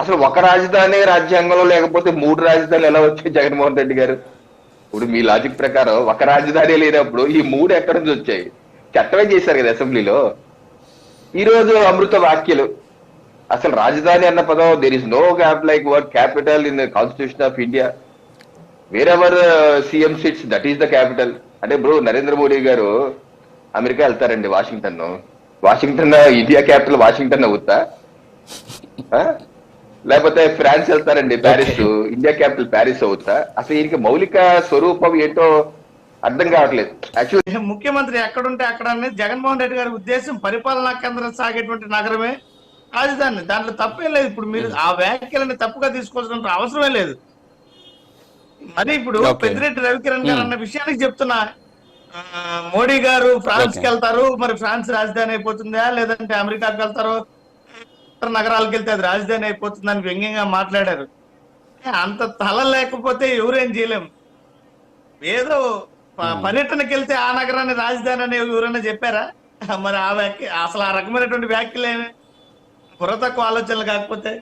అసలు ఒక రాజధాని రాజ్యాంగంలో లేకపోతే మూడు రాజధానులు ఎలా వచ్చాయి జగన్మోహన్ రెడ్డి గారు? ఇప్పుడు మీ లాజిక్ ప్రకారం ఒక రాజధాని లేనప్పుడు ఈ మూడు ఎక్కడి నుంచి వచ్చాయి? చట్టమే చేశారు కదా అసెంబ్లీలో. ఈ రోజు అమృత వాక్యలు. అసలు రాజధాని అన్న పదం, there is no gap like word capital in the constitution of India. Wherever CM sits that is the capital. అంటే బ్రో నరేంద్ర మోడీ గారు అమెరికా వెళ్తారండి, Washington. Washington India capital Washington అవుతా? లేకపోతే ఫ్రాన్స్ వెళ్తారండి, ప్యారిస్ ఇండియా క్యాపిటల్ ప్యారిస్ అవుతా? అసలు ఈయనకి మౌలిక స్వరూపం ఏంటో అర్థం కావట్లేదు. యాక్చువల్లీ ముఖ్యమంత్రి ఎక్కడుంటే అక్కడ అనేది జగన్మోహన్ రెడ్డి గారి ఉద్దేశం. పరిపాలనా కేంద్రం సాగేటువంటి నగరమే రాజధాని. దాంట్లో తప్పేం లేదు. ఇప్పుడు మీరు ఆ వ్యాఖ్యలని తప్పుగా తీసుకోవాల్సిన అవసరమే లేదు. మరి ఇప్పుడు పెద్దిరెడ్డి రవికిరణ్ గారు అన్న విషయానికి చెప్తున్నా, మోడీ గారు ఫ్రాన్స్ కి వెళ్తారు, మరి ఫ్రాన్స్ రాజధాని అయిపోతుందా, లేదంటే అమెరికాకి వెళ్తారు, ఇతర నగరాలకు వెళ్తే అది రాజధాని అయిపోతుందని వ్యంగ్యంగా మాట్లాడారు. అంత తల లేకపోతే ఎవరేం చేయలేం. ఏదో పర్యటనకి వెళ్తే ఆ నగరాన్ని రాజధాని అని ఎవరైనా చెప్పారా? మరి ఆ వ్యాఖ్య అసలు ఆ రకమైనటువంటి వ్యాఖ్యలు బుర్ర తక్కువ ఆలోచనలు కాకపోతే